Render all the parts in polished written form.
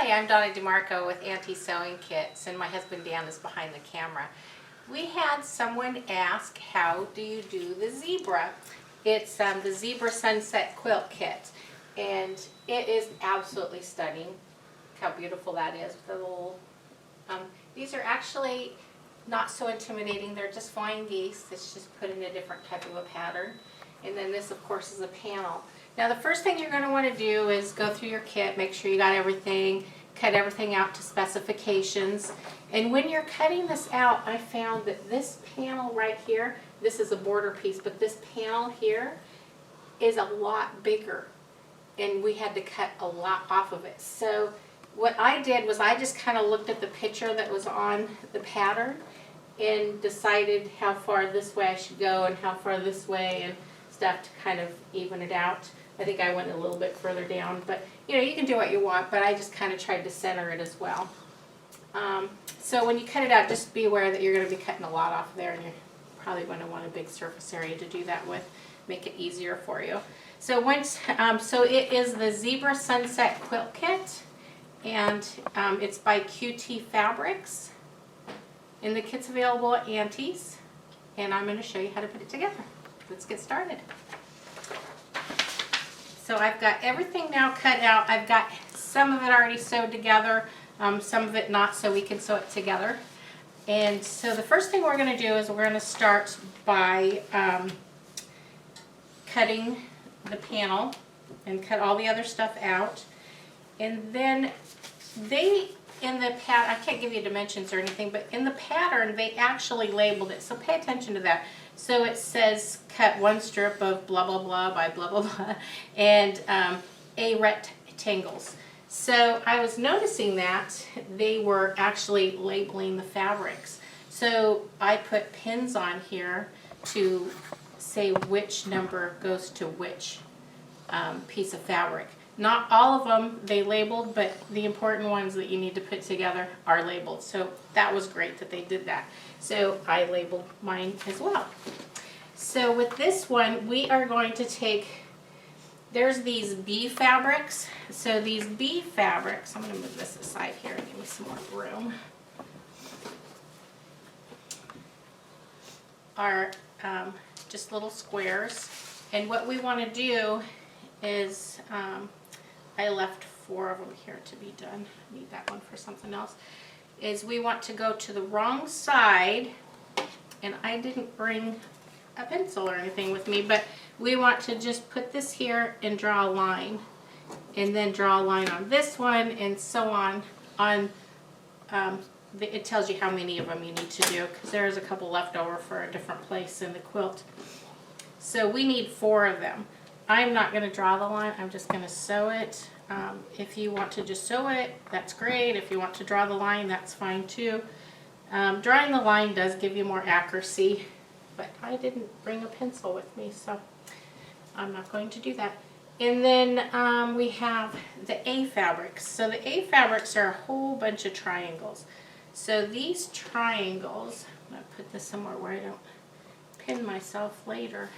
Hi, I'm Donna DeMarco with Aunties Sewing Kits, and my husband Dan is behind the camera. We had someone ask, how do you do the zebra? It's the Zebra Sunset Quilt Kit, and it is absolutely stunning. Look how beautiful that is. The little, these are actually not so intimidating. They're just flying geese. It's just put in a different type of a pattern. And then this, of course, is a panel. Now, the first thing you're going to want to do is go through your kit, make sure you got everything, cut everything out to specifications. And when you're cutting this out, I found that this panel right here, this is a border piece, but this panel here is a lot bigger. And we had to cut a lot off of it. So what I did was I just kind of looked at the picture that was on the pattern and decided how far this way I should go and how far this way and stuff to kind of even it out. I think I went a little bit further down, but you know, you can do what you want, but I just kind of tried to center it as well. So when you cut it out, just be aware that you're going to be cutting a lot off there, and you're probably going to want a big surface area to do that with, make it easier for you. So once, so it is the Zebra Sunset Quilt Kit, and it's by QT Fabrics, and the kit's available at Aunties, and I'm going to show you how to put it together. Let's get started. So I've got everything now cut out. I've got some of it already sewed together, some of it not, so we can sew it together. And so the first thing we're going to do is we're going to start by cutting the panel and cut all the other stuff out. And then they, in the pattern, I can't give you dimensions or anything, but in the pattern they actually labeled it, so pay attention to that. So it says cut one strip of blah blah blah by blah blah blah and A rectangles. So I was noticing that they were actually labeling the fabrics. So I put pins on here to say which number goes to which piece of fabric. Not all of them they labeled, but the important ones that you need to put together are labeled. So that was great that they did that. So I labeled mine as well. So with this one, we are going to take, there's these B fabrics. So these B fabrics, I'm going to move this aside here and give me some more room, are just little squares. And what we want to do is, I left 4 of them here to be done. I need that one for something else. Is we want to go to the wrong side, and I didn't bring a pencil or anything with me, but we want to just put this here and draw a line, and then draw a line on this one, and so on. It tells you how many of them you need to do, because there's a couple left over for a different place in the quilt. So we need 4 of them. I'm not going to draw the line, I'm just going to sew it. If you want to just sew it, that's great. If you want to draw the line, that's fine too. Drawing the line does give you more accuracy, but I didn't bring a pencil with me, so I'm not going to do that. And then we have the A fabrics. So the A fabrics are a whole bunch of triangles. So these triangles, I'm going to put this somewhere where I don't pin myself later.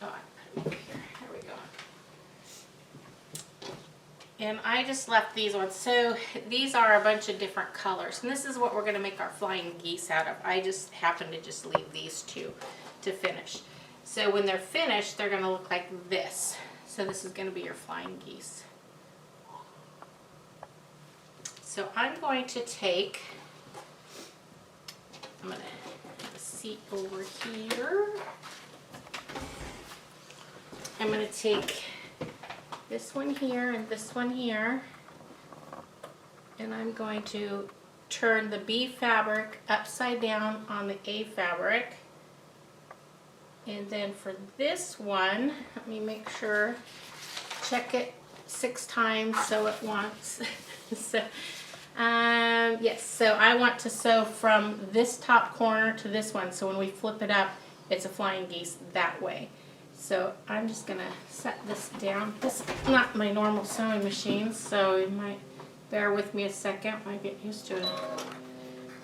Oh, I put them here. There we go. And I just left these ones. So these are a bunch of different colors. And this is what we're going to make our flying geese out of. I just happened to just leave these 2 to finish. So when they're finished, they're going to look like this. So this is going to be your flying geese. So I'm going to take, I'm going to have a seat over here. I'm going to take this one here and this one here, and I'm going to turn the B fabric upside down on the A fabric. And then for this one, let me make sure, check it 6 times so it wants. So yes, so I want to sew from this top corner to this one, so when we flip it up, it's a flying geese that way. So I'm just going to set this down. This is not my normal sewing machine, so you might bear with me a second when I get used to it.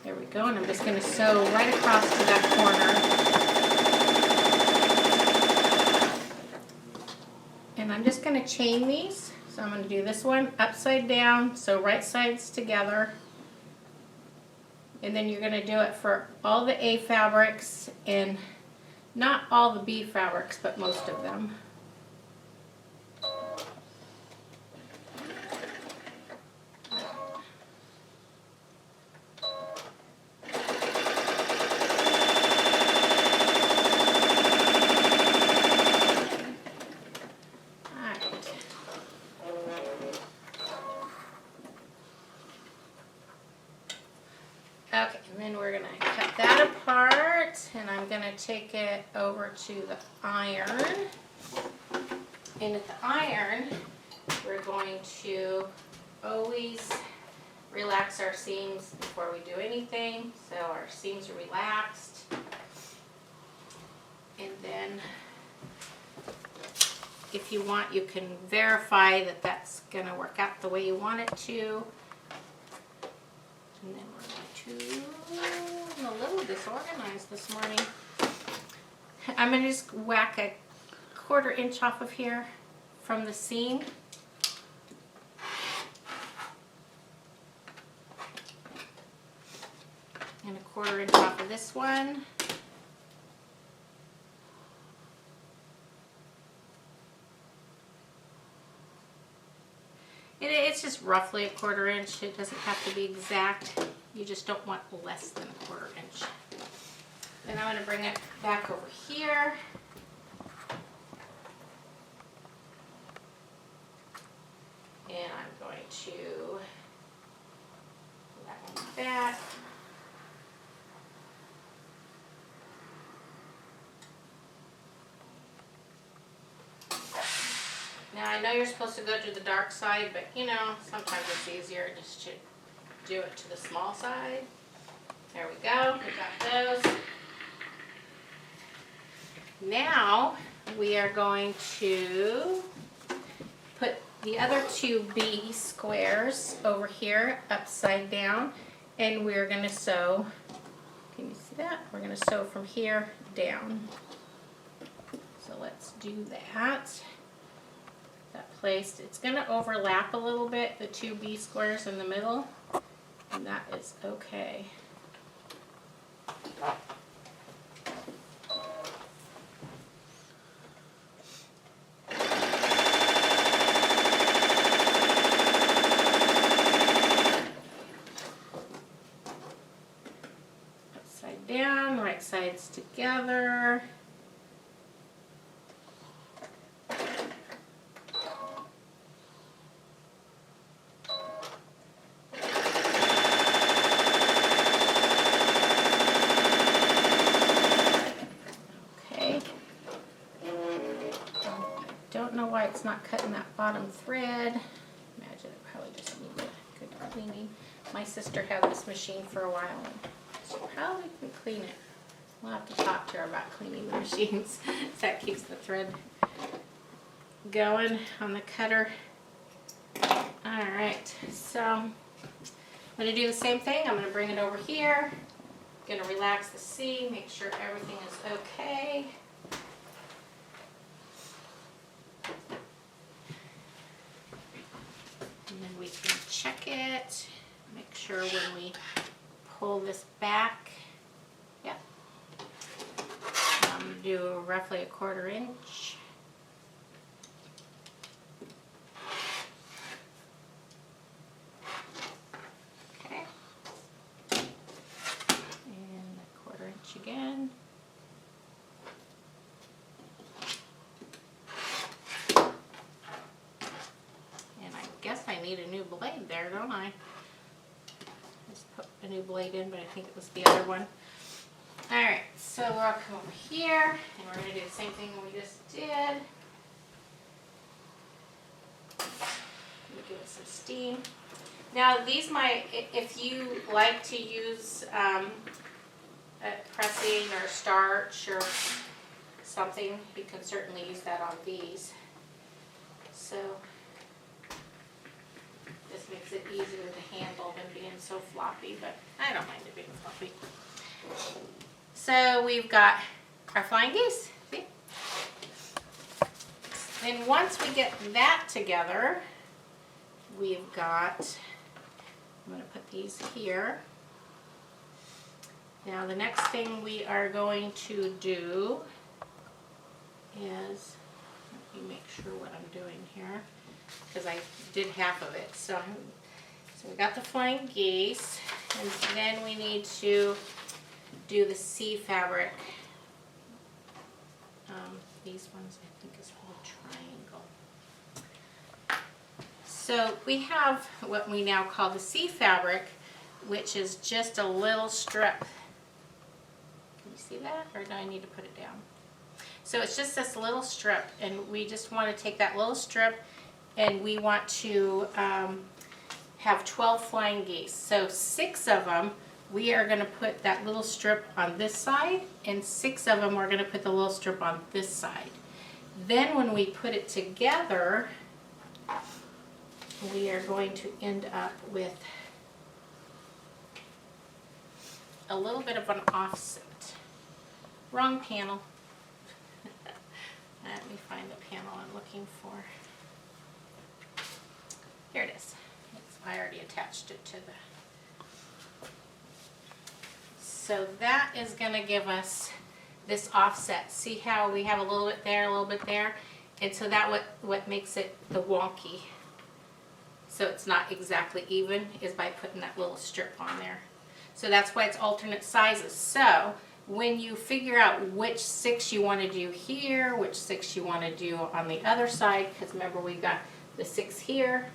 There we go, and I'm just going to sew right across to that corner. And I'm just going to chain these. So I'm going to do this one upside down, so right sides together. And then you're going to do it for all the A fabrics, and not all the B fabrics, but most of them. Okay, and then we're going to cut that apart, and I'm going to take it over to the iron. And at the iron, we're going to always relax our seams before we do anything, so our seams are relaxed. And then if you want, you can verify that that's going to work out the way you want it to. And then we're I'm a little disorganized this morning. I'm going to just whack a 1/4 inch off of here from the seam. And a 1/4 inch off of this one. It's just roughly a 1/4 inch. It doesn't have to be exact. You just don't want less than a 1/4 inch. Then I'm going to bring it back over here. And I'm going to put that one back. Now I know you're supposed to go to the dark side, but you know, sometimes it's easier just to do it to the small side. There we go, we got those. Now we are going to put the other 2 B squares over here upside down, and we're going to sew, can you see that? We're going to sew from here down. So let's do that. That placed, it's going to overlap a little bit, the 2 B squares in the middle. And that is okay. Upside down, right sides together. It's not cutting that bottom thread. Imagine it probably just needs a good cleaning. My sister had this machine for a while, and she probably can clean it. We'll have to talk to her about cleaning the machines. That keeps the thread going on the cutter. Alright, so I'm going to do the same thing. I'm going to bring it over here. I'm going to relax the seam, make sure everything is okay. And then we can check it, make sure when we pull this back, yep, I'm going to do roughly a 1/4 inch. Okay, and a 1/4 inch again. I need a new blade there, don't I? Just put a new blade in, but I think it was the other one. Alright, so we'll come over here, and we're going to do the same thing we just did. Give it some steam. Now these if you like to use pressing or starch or something, you can certainly use that on these. So this makes it easier to handle than being so floppy, but I don't mind it being floppy. So we've got our flying geese. See? And once we get that together, we've got, I'm going to put these here. Now the next thing we are going to do is, let me make sure what I'm doing here, because I did half of it. So we got the flying geese, and then we need to do the sea fabric. These ones I think is a little triangle. So we have what we now call the sea fabric, which is just a little strip. Can you see that, or do I need to put it down? So it's just this little strip, and we just want to take that little strip, and we want to have 12 flying geese. So 6 of them, we are going to put that little strip on this side, and 6 of them we're going to put the little strip on this side. Then when we put it together, we are going to end up with a little bit of an offset. Wrong panel. Let me find the panel I'm looking for. Here it is. I already attached it to the... So that is going to give us this offset. See how we have a little bit there, a little bit there? And so that what makes it the wonky. So it's not exactly even, is by putting that little strip on there. So that's why it's alternate sizes. So when you figure out which 6 you want to do here, which 6 you want to do on the other side, because remember we've got the 6 here,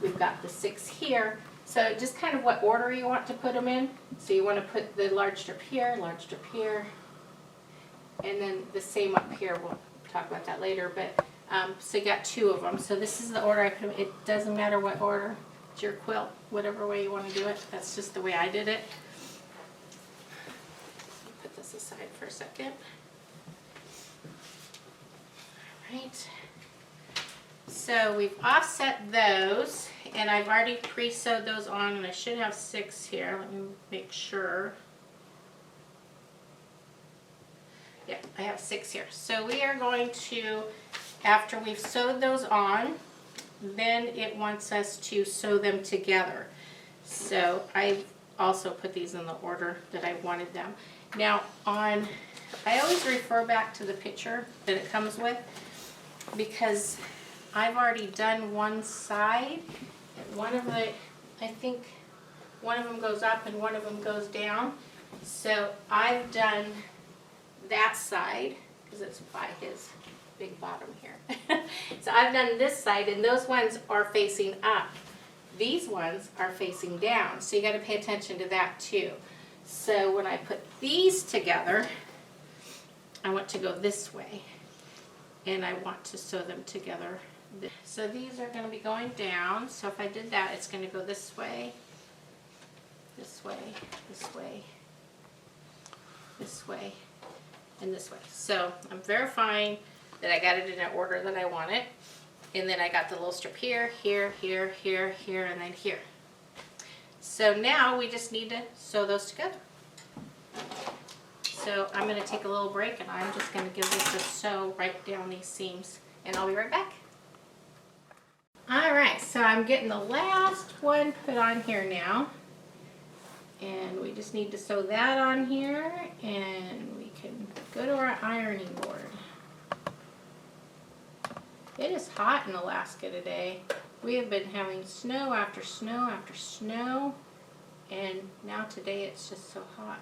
we've got the 6 here. So just kind of what order you want to put them in. So you want to put the large strip here, and then the same up here. We'll talk about that later. But so you got 2 of them. So this is the order I put them. It doesn't matter what order. It's your quilt, whatever way you want to do it. That's just the way I did it. Put this aside for a second. All right. So we've offset those, and I've already pre-sewed those on, and I should have 6 here. Let me make sure. Yeah, I have 6 here. So we are going to, after we've sewed those on, then it wants us to sew them together. So I also put these in the order that I wanted them. Now I always refer back to the picture that it comes with, because I've already done one side. I think one of them goes up and one of them goes down. So I've done that side, because it's by his big bottom here. So I've done this side, and those ones are facing up. These ones are facing down. So you got to pay attention to that too. So when I put these together, I want to go this way, and I want to sew them together. So these are going to be going down. So if I did that, it's going to go this way, this way, this way, this way, and this way. So I'm verifying that I got it in an order that I want it. And then I got the little strip here, here, here, here, here, and then here. So now we just need to sew those together. So I'm going to take a little break, and I'm just going to give this a sew right down these seams, and I'll be right back. Alright, so I'm getting the last one put on here now, and we just need to sew that on here, and we can go to our ironing board. It is hot in Alaska today. We have been having snow after snow after snow, and now today it's just so hot.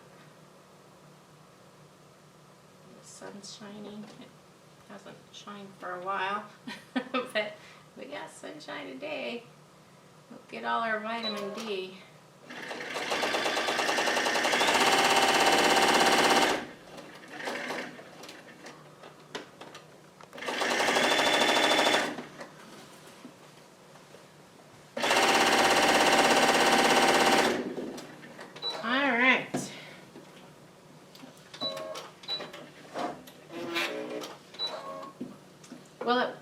The sun's shining. It hasn't shined for a while, but we got sunshine today. We'll get all our vitamin D. Well, it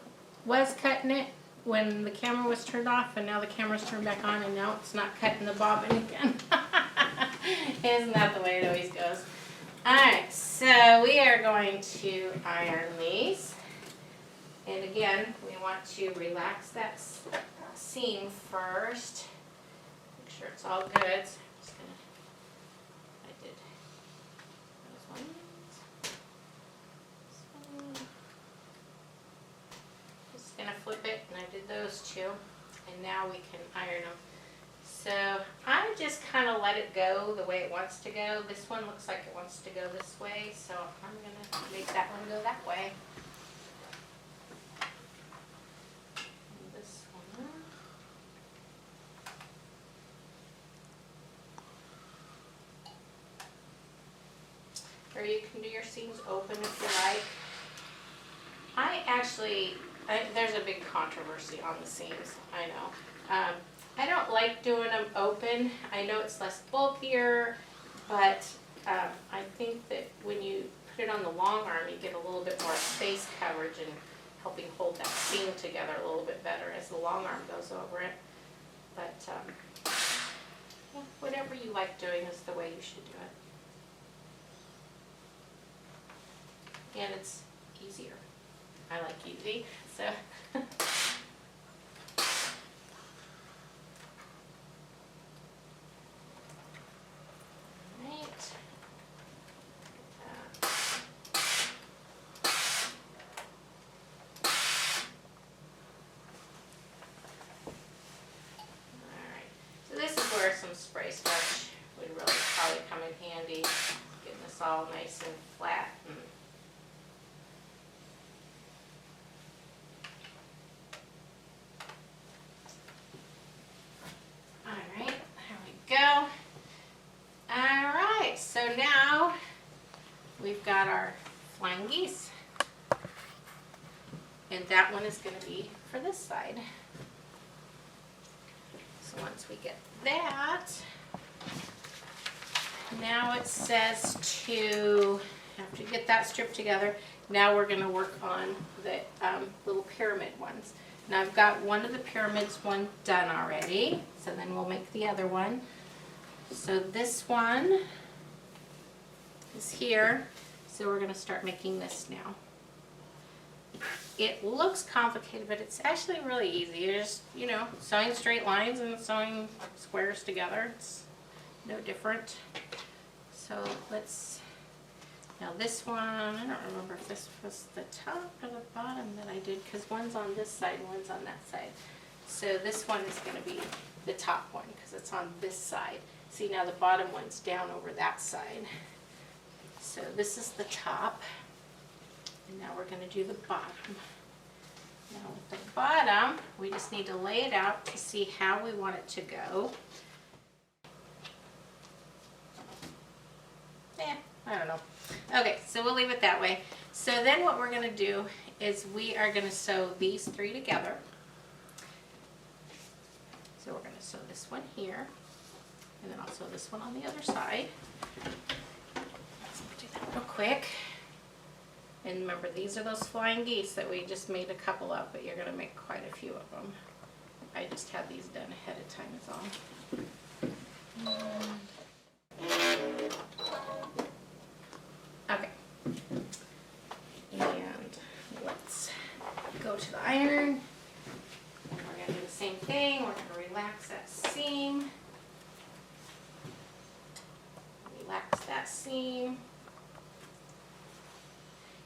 was cutting it when the camera was turned off, and now the camera's turned back on, and now it's not cutting the bobbin again. Isn't that the way it always goes? Alright, so we are going to iron these. And again, we want to relax that seam first. Make sure it's all good. So I'm just gonna, I did those ones. Just gonna flip it, and I did those two. And now we can iron them. So I just kind of let it go the way it wants to go. This one looks like it wants to go this way, so I'm gonna make that one go that way. And this one. Or you can do your seams open if you like. There's a big controversy on the seams, I know. I don't like doing them open. I know it's less bulkier, but I think that when you put it on the long arm, you get a little bit more space coverage and helping hold that seam together a little bit better as the long arm goes over it. But yeah, whatever you like doing is the way you should do it. And it's easier. I like easy, so. Some spray starch would really probably come in handy, getting this all nice and flat. Alright, there we go. Alright, so now we've got our flying geese. And that one is going to be for this side. So once we get that, now it says to, after you get that stripped together, now we're going to work on the little pyramid ones. Now I've got one of the pyramids one done already, so then we'll make the other one. So this one is here, so we're going to start making this now. It looks complicated, but it's actually really easy. You're just, sewing straight lines and sewing squares together. It's no different. So now this one, I don't remember if this was the top or the bottom that I did, because one's on this side and one's on that side. So this one is going to be the top one, because it's on this side. See, now the bottom one's down over that side. So this is the top. And now we're going to do the bottom. Now with the bottom, we just need to lay it out to see how we want it to go. I don't know. Okay, so we'll leave it that way. So then what we're going to do is we are going to sew these three together. So we're going to sew this one here, and then I'll sew this one on the other side. Let's do that real quick. And remember, these are those flying geese that we just made a couple of, but you're going to make quite a few of them. I just had these done ahead of time is all. Okay. And let's go to the iron. And we're going to do the same thing. We're going to relax that seam. Relax that seam.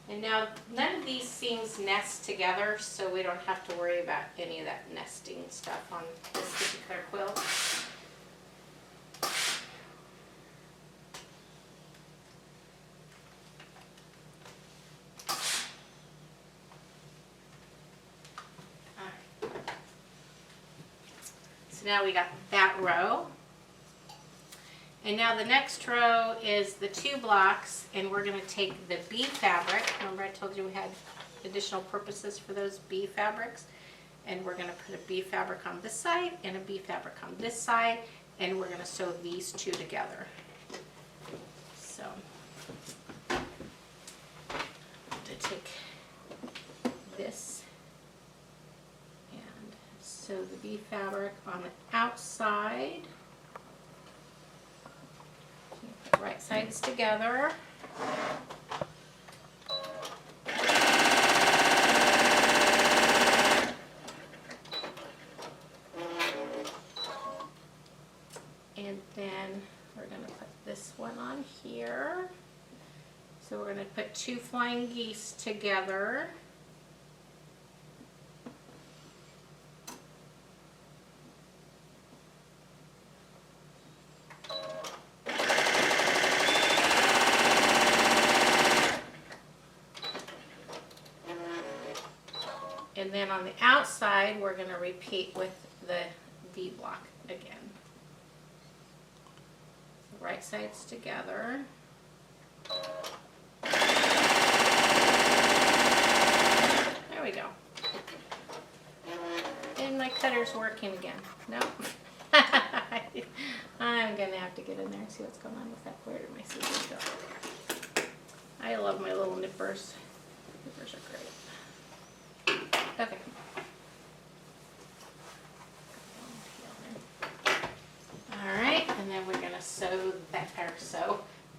And now, none of these seams nest together, so we don't have to worry about any of that nesting stuff on this particular quilt. Alright. So now we got that row. And now the next row is the 2 blocks, and we're going to take the B fabric. Remember I told you we had additional purposes for those B fabrics? And we're going to put a B fabric on this side and a B fabric on this side, and we're going to sew these 2 together. So, to take this and sew the B fabric on the outside. Right sides together. put 2 flying geese together. And then on the outside, we're going to repeat with the V block again. The right sides together. There we go. And my cutter's working again. No. I'm going to have to get in there and see what's going on with that. Where did my scissors go? I love my little nippers. Nippers are great. Okay. Alright, and then we're going to sew that,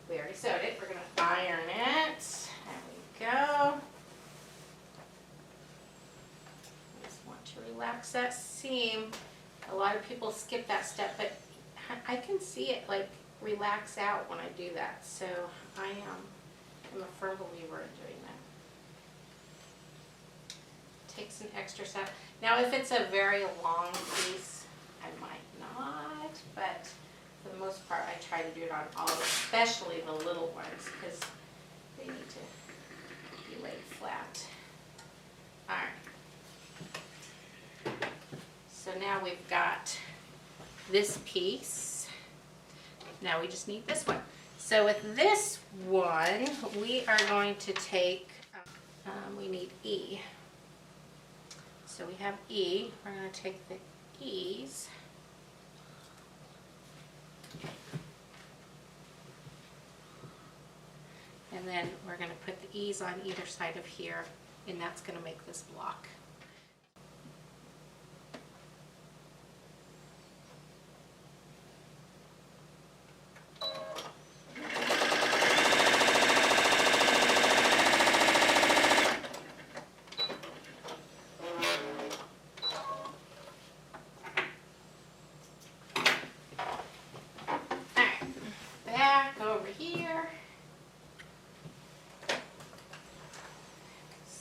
we already sewed it. We're going to iron it. There we go. Just want to relax that seam. A lot of people skip that step, but I can see it like relax out when I do that. So I am a firm believer in doing that. Takes an extra step. Now if it's a very long piece, I might not, but for the most part I try to do it on all, especially the little ones, because they need to be laid flat. Alright. So now we've got this piece. Now we just need this one. So with this one, we are going to take, we need E. So we have E. We're going to take the E's. And then we're going to put the E's on either side of here, and that's going to make this block.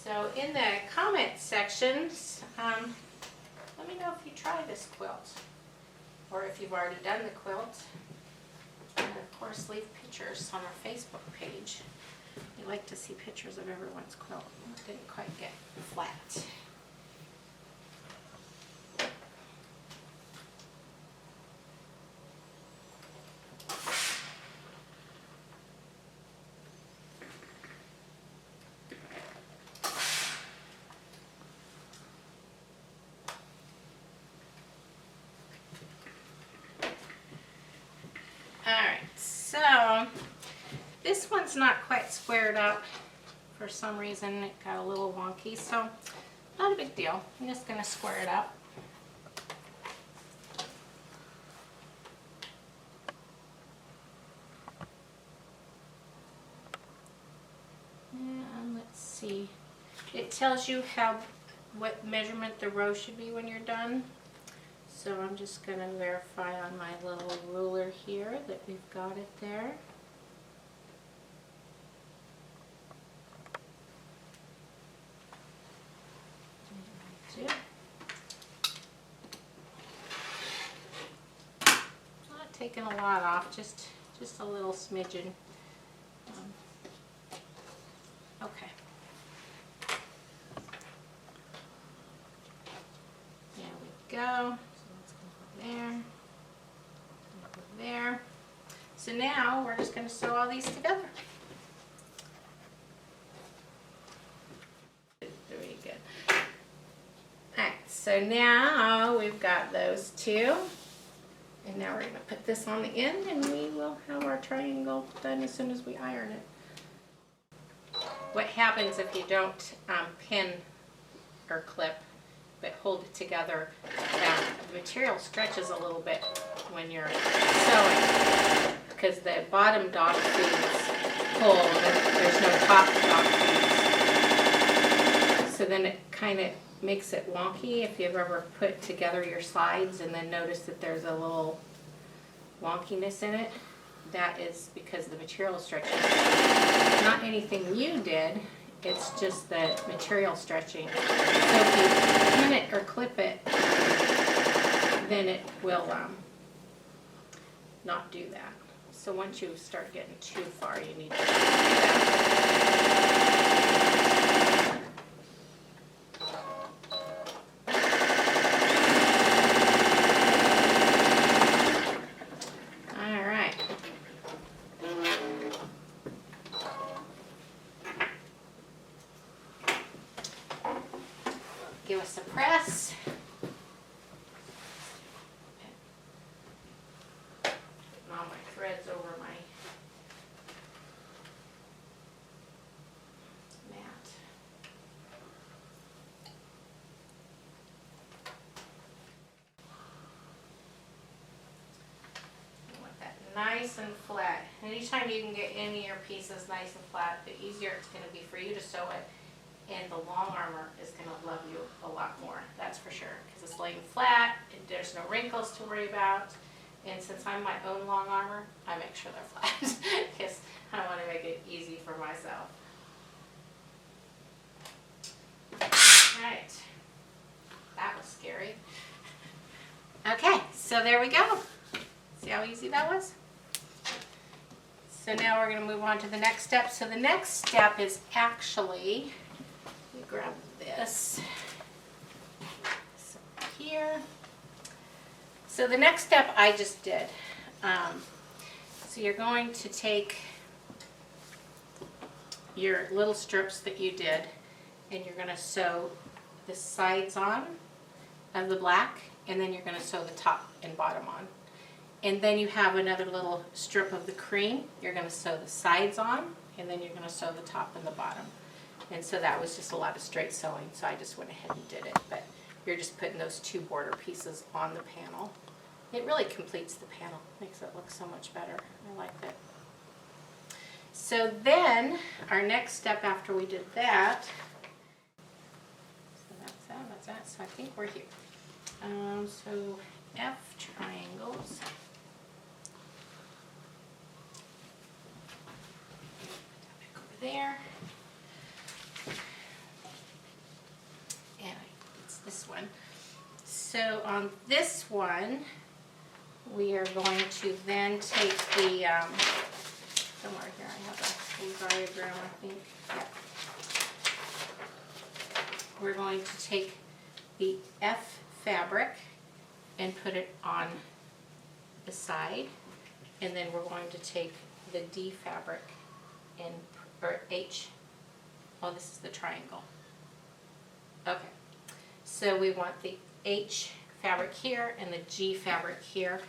So in the comment sections, let me know if you try this quilt, or if you've already done the quilt. And of course, leave pictures on our Facebook page. We like to see pictures of everyone's quilt. It didn't quite get flat. So this one's not quite squared up. For some reason it got a little wonky, so not a big deal. I'm just going to square it up. And let's see. It tells you what measurement the row should be when you're done. So I'm just going to verify on my little ruler here that we've got it there. Not taking a lot off, just a little smidgen. Okay. There we go. There. So now we're just going to sew all these together. Very good. Alright, so now we've got those two. And now we're going to put this on the end, and we will have our triangle done as soon as we iron it. What happens if you don't pin or clip, but hold it together, the material stretches a little bit when you're sewing, because the bottom dog feeds pull, there's no top dog feeds. So then it kind of makes it wonky if you've ever put together your sides and then notice that there's a little wonkiness in it. that is because the material stretching. Not anything you did, it's just the material stretching. So if you pin it or clip it, then it will not do that. So once you start getting too far, you need to do that. All right. Give us a press. All my threads over my mat. You want that nice and flat. Anytime you can get any of your pieces nice and flat, the easier it's going to be for you to sew it. And the long armor is going to love you a lot more, that's for sure, because it's laying flat, and there's no wrinkles to worry about. And since I'm my own long armor, I make sure they're flat, because I want to make it easy for myself. Alright, that was scary. Okay, so there we go. See how easy that was? So now we're going to move on to the next step. So the next step is actually, grab this here. So the next step I just did. So you're going to take your little strips that you did and you're going to sew the sides on of the black, and then you're going to sew the top and bottom on. And then you have another little strip of the cream. You're going to sew the sides on, and then you're going to sew the top and the bottom. And so that was just a lot of straight sewing, so I just went ahead and did it. But you're just putting those two border pieces on the panel. It really completes the panel, makes it look so much better. I like it. So then, our next step after we did that, so that's that. So I think we're here. So F triangles. Back over there. And it's this one. So on this one, we are going to then take the, somewhere here I have a diagram, I think. Yeah. We're going to take the F fabric and put it on the side, and then we're going to take the D fabric and, or H, oh this is the triangle. Okay, so we want the H fabric here and the G fabric here,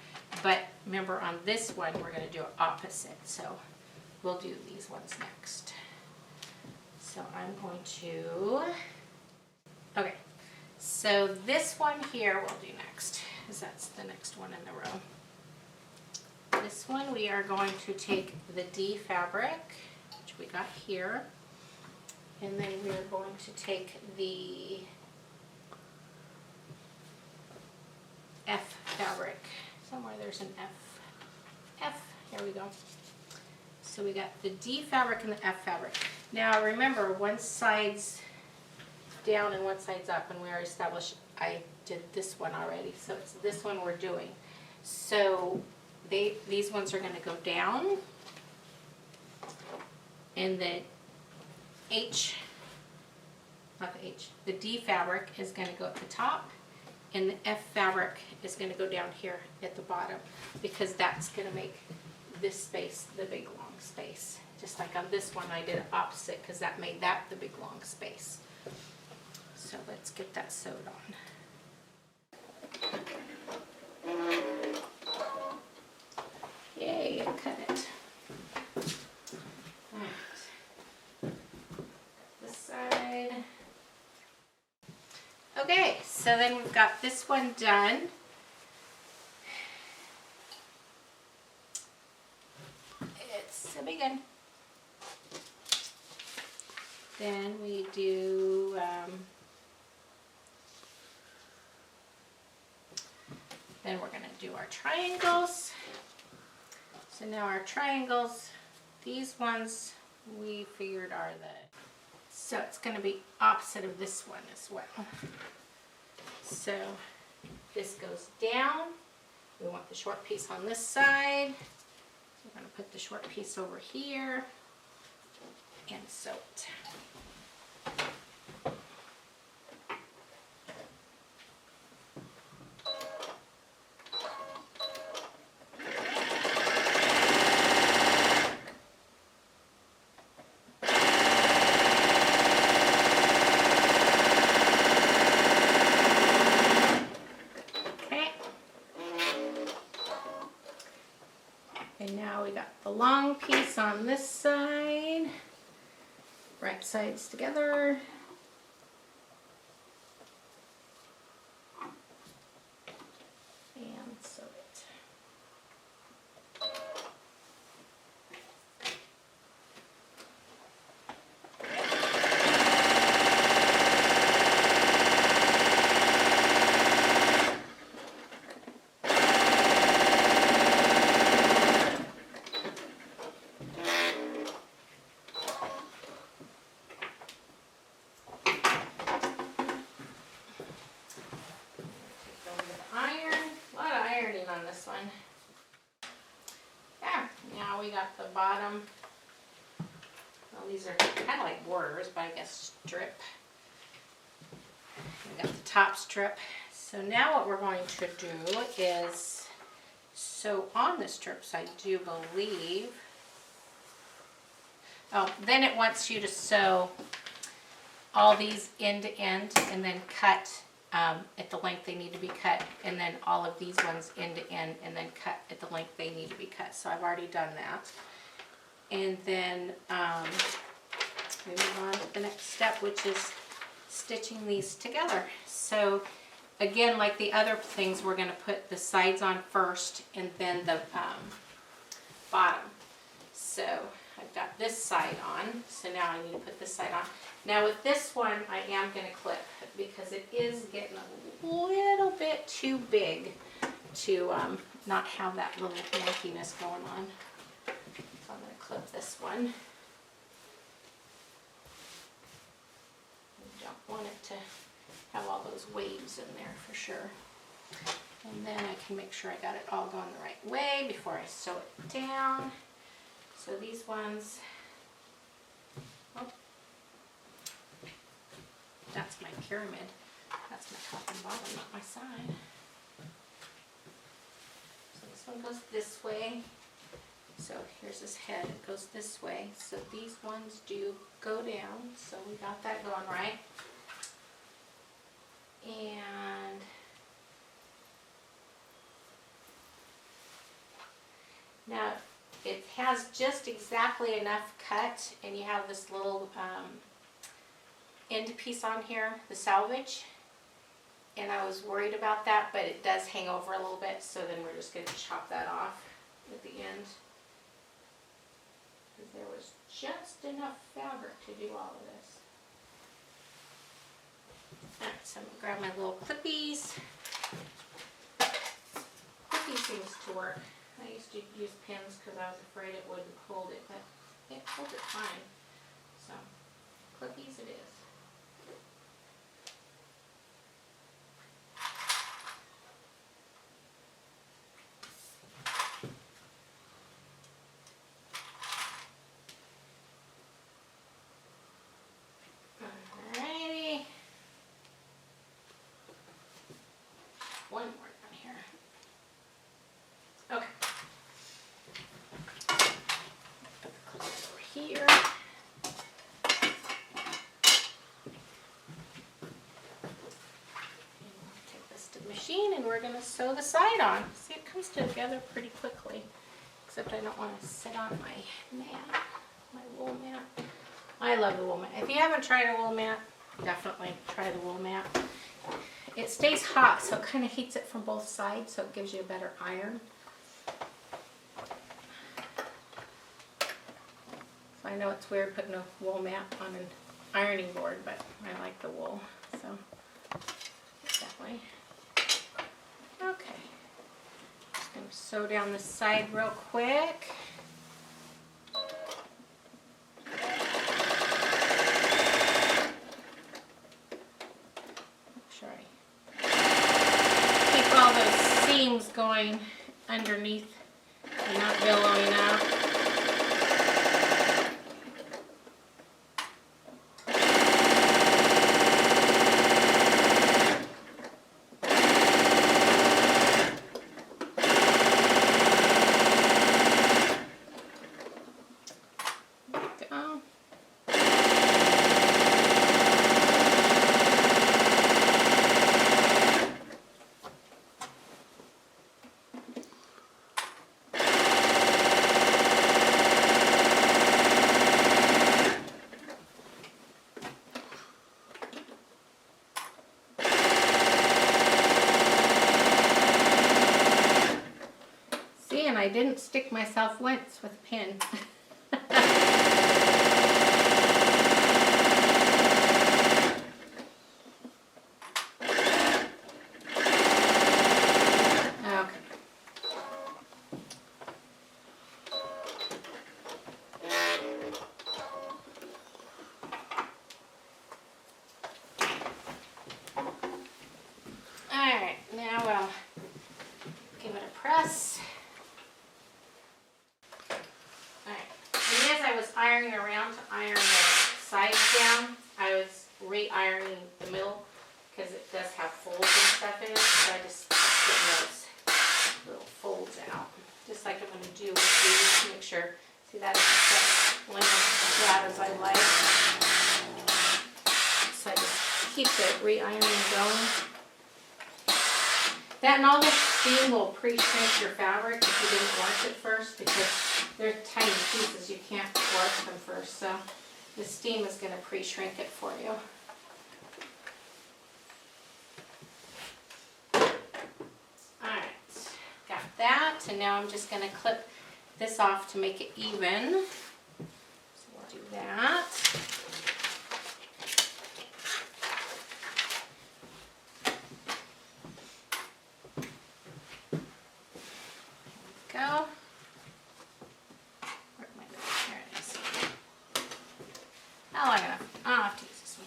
but remember on this one we're going to do it opposite, so we'll do these ones next. So I'm going to, okay, so this one here we'll do next, because that's the next one in the row. This one we are going to take the D fabric, which we got here, and then we are going to take the F fabric. Somewhere there's an F, here we go. So we got the D fabric and the F fabric. Now remember, one side's down and one side's up, and we already established I did this one already, so it's this one we're doing. So these ones are going to go down, and the the D fabric is going to go at the top, and the F fabric is going to go down here at the bottom, because that's going to make this space the big long space. Just like on this one I did it opposite, because that made that the big long space. So let's get that sewed on. Yay, I cut it. Alright. This side. Okay, so then we've got this one done. It's a big one. Then we do then we're going to do our triangles. So now our triangles, these ones we figured are so it's going to be opposite of this one as well. So this goes down. We want the short piece on this side. We're going to put the short piece over here and sew it. And now we got the long piece on this side, right sides together. And sew it. On this one. Yeah, now we got the bottom. Well, these are kind of like borders, but I guess strip. We got the top strip. So now what we're going to do is sew on the strips, I do believe. Oh, then it wants you to sew all these end to end and then cut at the length they need to be cut, and then all of these ones end to end and then cut at the length they need to be cut. So I've already done that. And then we move on to the next step, which is stitching these together. So again, like the other things, we're going to put the sides on first and then the bottom. So I've got this side on, so now I need to put this side on. Now with this one, I am going to clip because it is getting a little bit too big to not have that little wonkiness going on. So I'm going to clip this one. You don't want it to have all those waves in there for sure. And then I can make sure I got it all going the right way before I sew it down. So these ones, oh, that's my pyramid. That's my top and bottom, not my side. So this one goes this way. So here's this head, it goes this way. So these ones do go down. So we got that going right. And now it has just exactly enough cut, and you have this little end piece on here, the selvage, and I was worried about that, but it does hang over a little bit, so then we're just going to chop that off at the end. Because there was just enough fabric to do all of this. Alright, so I'm going to grab my little clippies. Clippy seems to work. I used to use pins because I was afraid it wouldn't hold it, but it holds it fine. So, clippies it is. Alrighty. One more down here. Okay. Put the clips over here. Take this to the machine and we're going to sew the side on. See, it comes together pretty quickly. Except I don't want to sit on my mat, my wool mat. I love the wool mat. If you haven't tried a wool mat, definitely try the wool mat. It stays hot, so it kind of heats it from both sides, so it gives you a better iron. So I know it's weird putting a wool mat on an ironing board, but I like the wool, so definitely. Okay, just going to sew down the side real quick. Sure. Keep all those seams going underneath and not billowing out. I didn't stick myself once with a pin. Okay. Alright, now we'll give it a press. Ironing around to iron the sides down, I was re-ironing the middle because it does have folds and stuff in it, so I just get those little folds out, just like I'm going to do with these to make sure. See, that isn't set laying flat as I like, so I just keep the re-ironing going. That and all this steam will pre-shrink your fabric if you didn't wash it first, because they're tiny pieces, you can't wash them first, so the steam is going to pre-shrink it for you. Alright, got that, and now I'm just going to clip this off to make it even. So we'll do that. Go. Where'd my little, there it is. Not long enough. I'll have to use this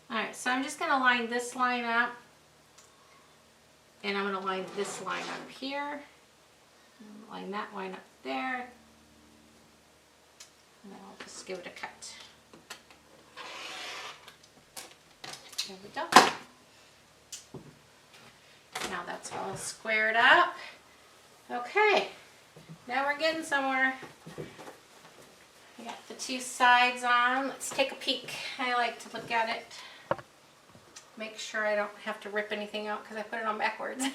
one. Alright, so I'm just going to line this line up. And I'm going to line this line up here. Line that line up there. And then I'll just give it a cut. There we go. Now that's all squared up. Okay, now we're getting somewhere. I got the two sides on. Let's take a peek. I like to look at it. Make sure I don't have to rip anything out because I put it on backwards.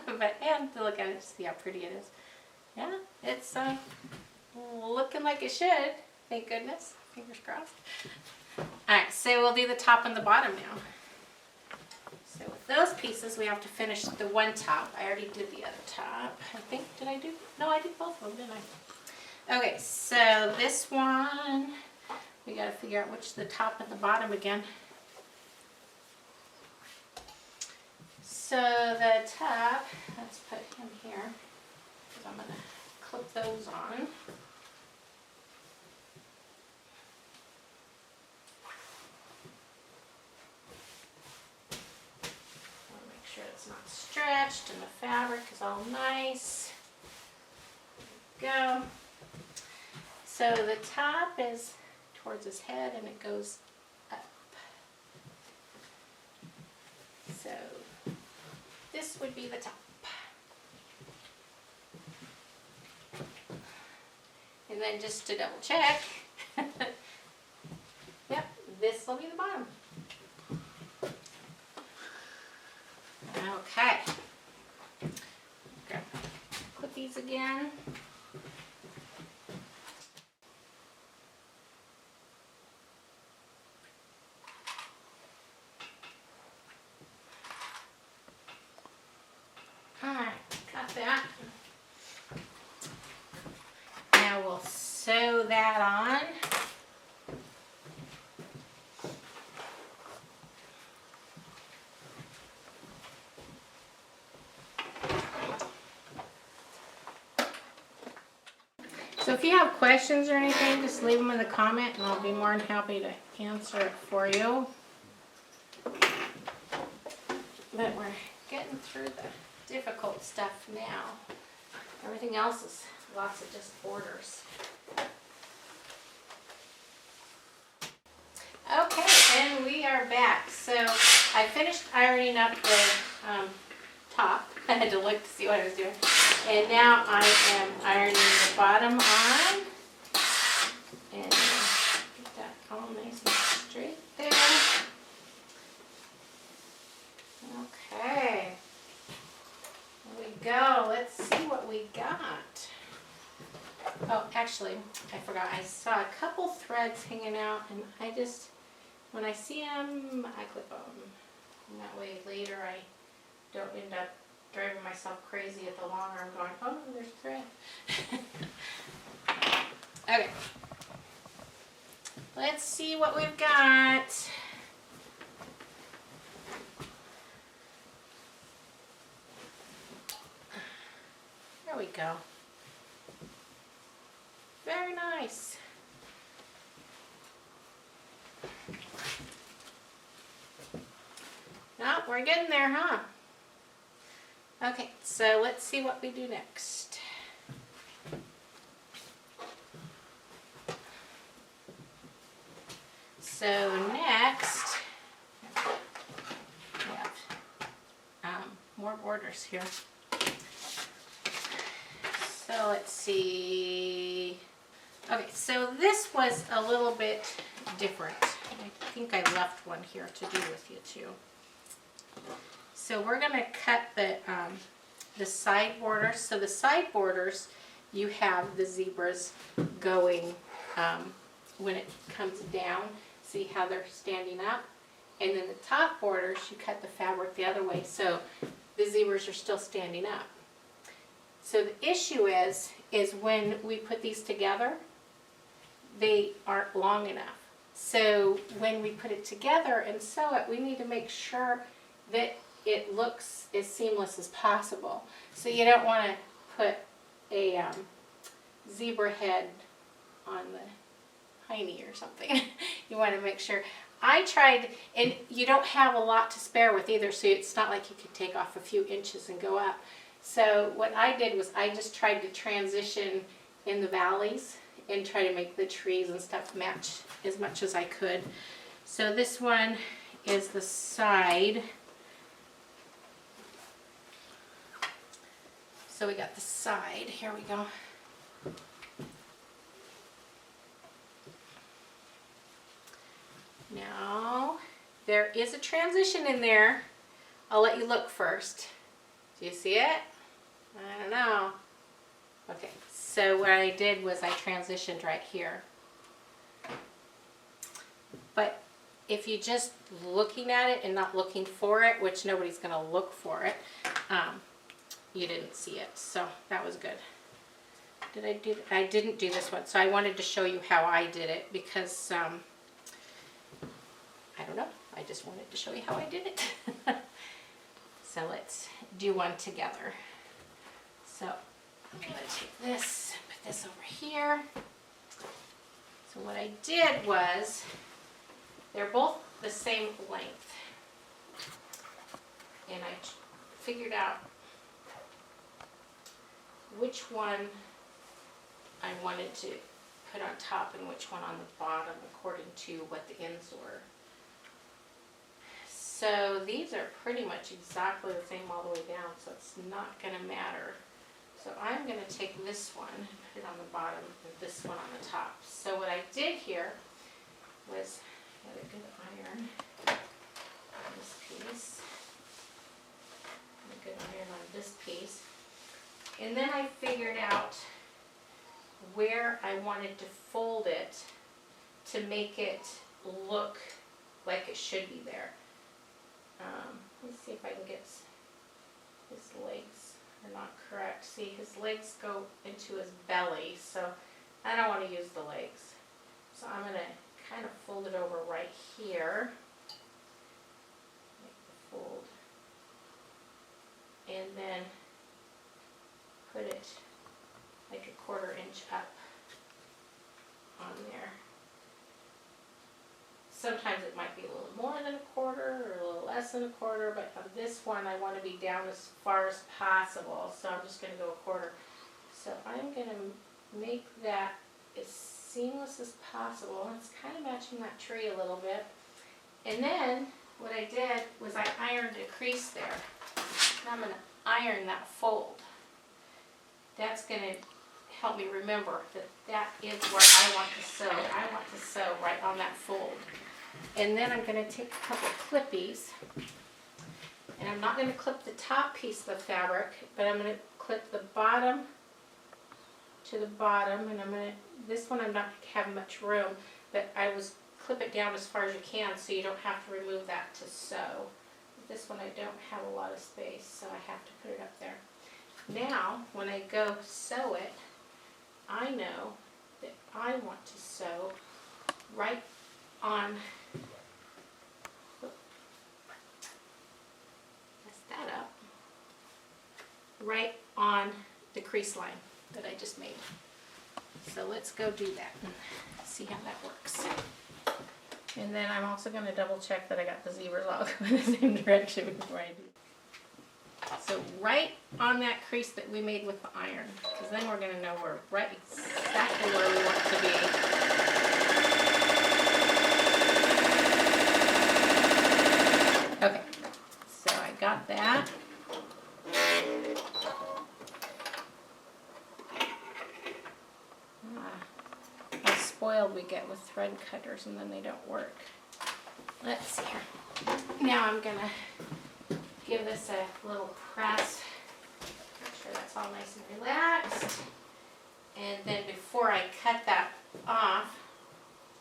And to look at it, see how pretty it is. Yeah, it's looking like it should. Thank goodness. Fingers crossed. Alright, so we'll do the top and the bottom now. So with those pieces, we have to finish the one top. I already did the other top. I think, did I do? No, I did both of them, didn't I? Okay, so this one, we got to figure out which the top and the bottom again. So the top, let's put him here, because I'm going to clip those on. It's not stretched and the fabric is all nice. There we go. So the top is towards his head and it goes up. So this would be the top. And then just to double check, yep, this will be the bottom. Okay. Clip these again. Alright, got that. Now we'll sew that on. if you have questions or anything, just leave them in the comment and I'll be more than happy to answer it for you. But we're getting through the difficult stuff now. Everything else is lots of just borders. Okay, and we are back. So I finished ironing up the top. I had to look to see what I was doing. And now I am ironing the bottom on. And get that all nice and straight there. Okay. There we go. Let's see what we got. Oh, actually, I forgot. I saw a couple threads hanging out, and I just, when I see them, I clip them. And that way later I don't end up driving myself crazy at the long arm going, oh, there's thread. Okay. Let's see what we've got. There we go. Very nice. Oh, we're getting there, huh? Okay, so let's see what we do next. So next, we have more borders here. So let's see. Okay, so this was a little bit different. I think I left one here to do with you too. So we're going to cut the side borders. So the side borders, you have the zebras going when it comes down. See how they're standing up? And then the top borders, you cut the fabric the other way. So the zebras are still standing up. So the issue is when we put these together, they aren't long enough. So when we put it together and sew it, we need to make sure that it looks as seamless as possible. So you don't want to put a zebra head on the hiney or something. You want to make sure. I tried, and you don't have a lot to spare with either, so it's not like you could take off a few inches and go up. So what I did was I just tried to transition in the valleys and try to make the trees and stuff match as much as I could. So this one is the side. So we got the side. Here we go. Now, there is a transition in there. I'll let you look first. Do you see it? I don't know. Okay, so what I did was I transitioned right here. But if you just looking at it and not looking for it, which nobody's going to look for it, you didn't see it. So that was good. Did I do? I didn't do this one, so I wanted to show you how I did it because I don't know. I just wanted to show you how I did it. So let's do one together. So I'm going to take this, put this over here. So what I did was, they're both the same length. And I figured out which one I wanted to put on top and which one on the bottom according to what the ends were. So these are pretty much exactly the same all the way down, so it's not going to matter. So I'm going to take this one and put it on the bottom and this one on the top. So what I did here was get a good iron on this piece, a good iron on this piece, and then I figured out where I wanted to fold it to make it look like it should be there. Let me see if I can get his legs are not correct. See, his legs go into his belly, so I don't want to use the legs. So I'm going to kind of fold it over right here. Make the fold. And then put it like a 1/4 inch up sometimes it might be a little more than a quarter or a little less than a quarter, but on this one I want to be down as far as possible, so I'm just going to go a quarter. So I'm going to make that as seamless as possible. It's kind of matching that tree a little bit. And then what I did was I ironed a crease there. Now I'm going to iron that fold. That's going to help me remember that that is where I want to sew. I want to sew right on that fold. And then I'm going to take a couple clippies, and I'm not going to clip the top piece of the fabric, but I'm going to clip the bottom to the bottom, and I'm going to, this one I'm not going to have much room, but I was clip it down as far as you can so you don't have to remove that to sew. This one I don't have a lot of space, so I have to put it up there. Now, when I go sew it, I know that I want to sew right on, mess that up, right on the crease line that I just made. So let's go do that and see how that works. And then I'm also going to double check that I got the zebras all going the same direction before I do. So right on that crease that we made with the iron, because then we're going to know we're right exactly where we want to be. Okay, so I got that. How spoiled we get with thread cutters and then they don't work. Let's see here. Now I'm going to give this a little press. Make sure that's all nice and relaxed. And then before I cut that off,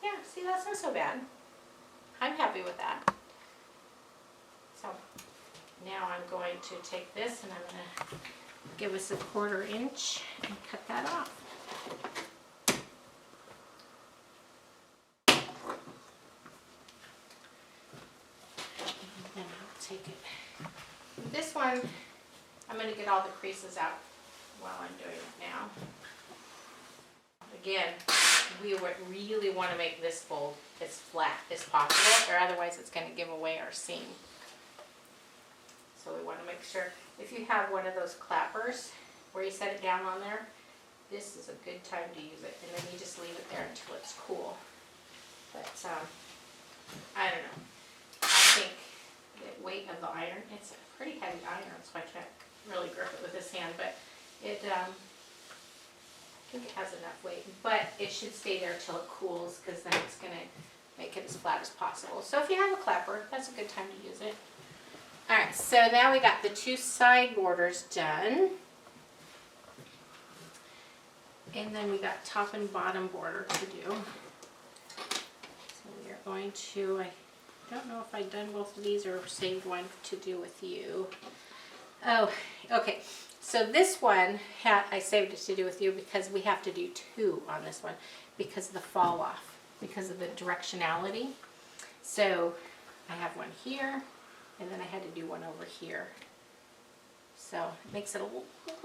yeah, see, that's not so bad. I'm happy with that. So now I'm going to take this and I'm going to give us a 1/4 inch and cut that off. And then I'll take it. This one, I'm going to get all the creases out while I'm doing it now. Again, we would really want to make this fold as flat as possible, or otherwise it's going to give away our seam. So we want to make sure, if you have one of those clappers where you set it down on there, this is a good time to use it, and then you just leave it there until it's cool. But I don't know. I think the weight of the iron, it's a pretty heavy iron, so I can't really grip it with this hand, but it, I think it has enough weight, but it should stay there till it cools, because then it's going to make it as flat as possible. So if you have a clapper, that's a good time to use it. Alright, so now we got the 2 side borders done. And then we got top and bottom border to do. So we are going to, I don't know if I've done both of these or saved one to do with you. Oh, okay. So this one, I saved it to do with you because we have to do 2 on this one because of the fall off, because of the directionality. So I have one here, and then I had to do one over here. So it makes it a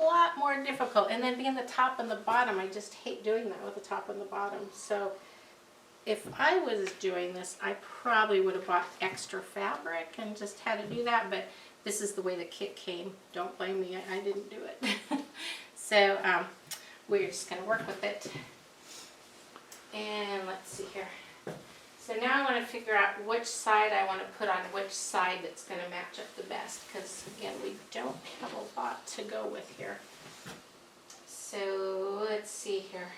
lot more difficult. And then being the top and the bottom, I just hate doing that with the top and the bottom. So if I was doing this, I probably would have bought extra fabric and just had to do that, but this is the way the kit came. Don't blame me, I didn't do it. So we're just going to work with it. And let's see here. So now I want to figure out which side I want to put on which side that's going to match up the best, because again, we don't have a lot to go with here. So let's see here.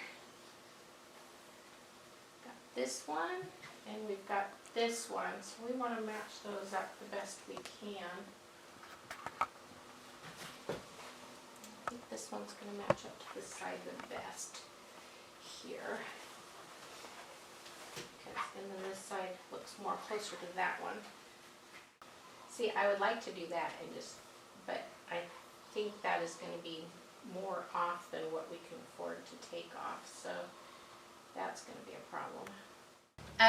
Got this one, and we've got this one. So we want to match those up the best we can. I think this one's going to match up to this side the best here. And then this side looks more closer to that one. See, I would like to do that and just, but I think that is going to be more off than what we can afford to take off. So that's going to be a problem.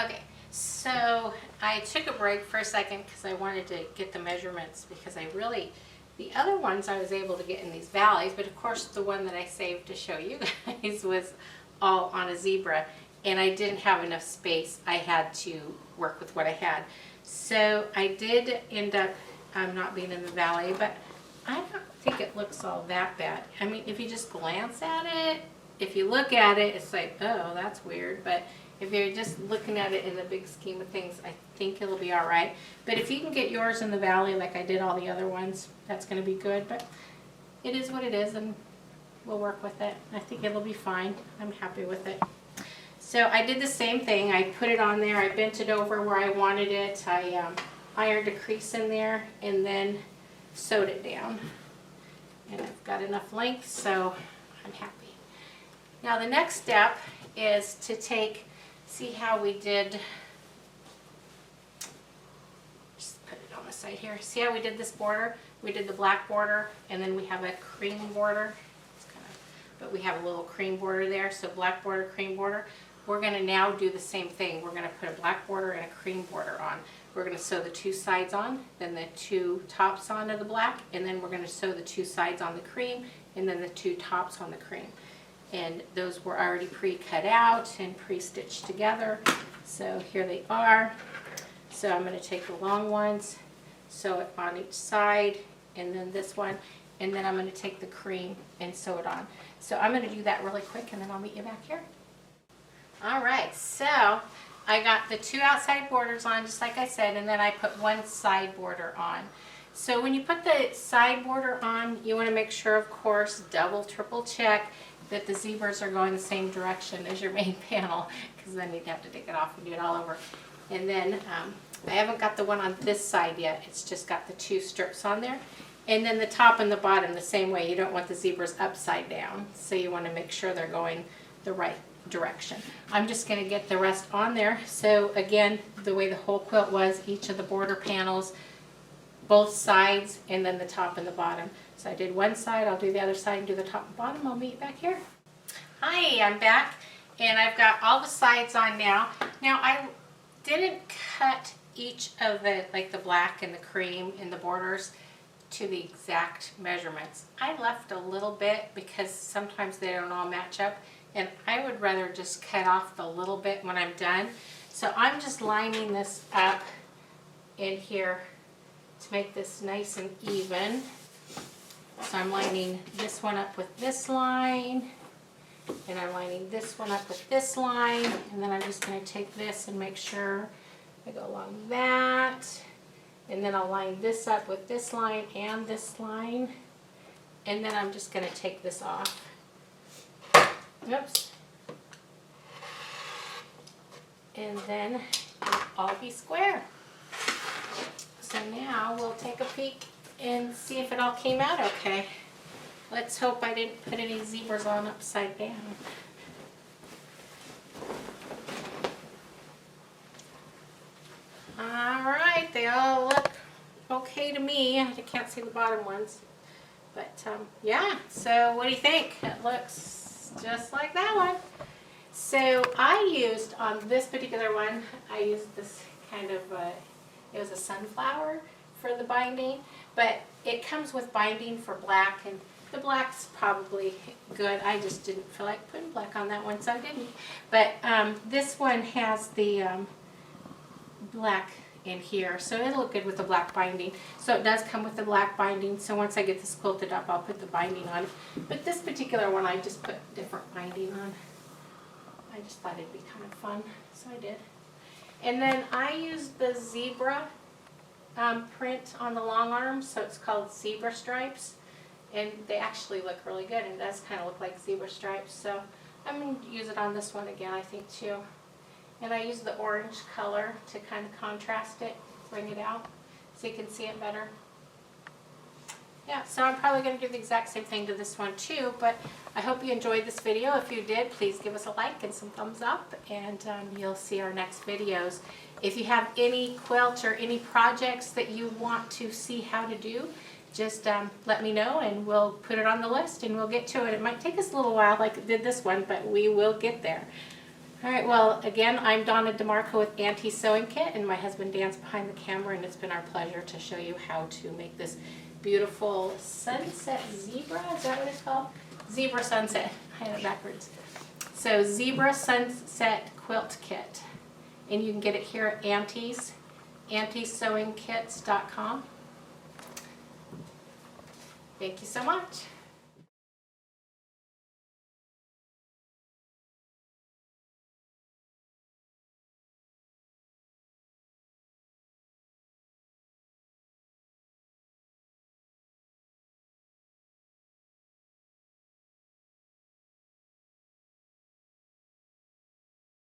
Okay, so I took a break for a second because I wanted to get the measurements, because I really, the other ones I was able to get in these valleys, but of course the one that I saved to show you guys was all on a zebra. and I didn't have enough space. I had to work with what I had. So I did end up not being in the valley, but I don't think it looks all that bad. I mean, if you just glance at it, if you look at it, it's like, oh, that's weird. But if you're just looking at it in the big scheme of things, I think it'll be all right. But if you can get yours in the valley like I did all the other ones, that's going to be good. But it is what it is, and we'll work with it. I think it'll be fine. I'm happy with it. So I did the same thing. I put it on there. I bent it over where I wanted it. I ironed a crease in there and then sewed it down. And I've got enough length, so I'm happy. Now the next step is to take, see how we did, just put it on the side here. See how we did this border? We did the black border, and then we have a cream border. But we have a little cream border there, so black border, cream border. We're going to now do the same thing. We're going to put a black border and a cream border on. We're going to sew the two sides on, then the two tops onto the black, and then we're going to sew the two sides on the cream, and then the two tops on the cream. And those were already pre-cut out and pre-stitched together. So here they are. So I'm going to take the long ones, sew it on each side, and then this one, and then I'm going to take the cream and sew it on. So I'm going to do that really quick, and then I'll meet you back here. All right, so I got the two outside borders on, just like I said, and then I put one side border on. So when you put the side border on, you want to make sure, of course, double, triple check that the zebras are going the same direction as your main panel, because then you'd have to take it off and do it all over. And then I haven't got the one on this side yet. It's just got the two strips on there. And then the top and the bottom the same way. You don't want the zebras upside down, so you want to make sure they're going the right direction. I'm just going to get the rest on there. So again, the way the whole quilt was, each of the border panels, both sides, and then the top and the bottom. So I did one side, I'll do the other side and do the top and bottom. I'll meet you back here. Hi, I'm back, and I've got all the sides on now. Now I didn't cut each of the, like the black and the cream and the borders to the exact measurements. I left a little bit because sometimes they don't all match up, and I would rather just cut off the little bit when I'm done. So I'm just lining this up in here to make this nice and even. So I'm lining this one up with this line, and I'm lining this one up with this line, and then I'm just going to take this and make sure I go along that. And then I'll line this up with this line and this line. And then I'm just going to take this off. Oops. And then it'll all be square. So now we'll take a peek and see if it all came out okay. Let's hope I didn't put any zebras on upside down. Alright, they all look okay to me. I can't see the bottom ones. But yeah, so what do you think? It looks just like that one. So I used, on this particular one, I used this kind of, it was a sunflower for the binding. But it comes with binding for black, and the black's probably good. I just didn't feel like putting black on that one, so I didn't. But this one has the black in here, so it'll look good with the black binding. So it does come with the black binding, so once I get this quilted up, I'll put the binding on. But this particular one, I just put different binding on. I just thought it'd be kind of fun, so I did. And then I used the zebra print on the long arms, so it's called zebra stripes, and they actually look really good, and it does kind of look like zebra stripes, so I'm going to use it on this one again, I think, too. And I use the orange color to kind of contrast it, bring it out, so you can see it better. Yeah, so I'm probably going to do the exact same thing to this one too, but I hope you enjoyed this video. If you did, please give us a like and some thumbs up, and you'll see our next videos. If you have any quilt or any projects that you want to see how to do, just let me know and we'll put it on the list and we'll get to it. It might take us a little while like it did this one, but we will get there. Alright, well, again, I'm Donna DeMarco with Aunties Sewing Kit, and my husband Dan's behind the camera, and it's been our pleasure to show you how to make this beautiful sunset zebra. Is that what it's called? Zebra sunset. I had it backwards. So So Zebra Sunset Quilt Kit. And you can get it here at Aunties Sewing Kits.com. Thank you so much.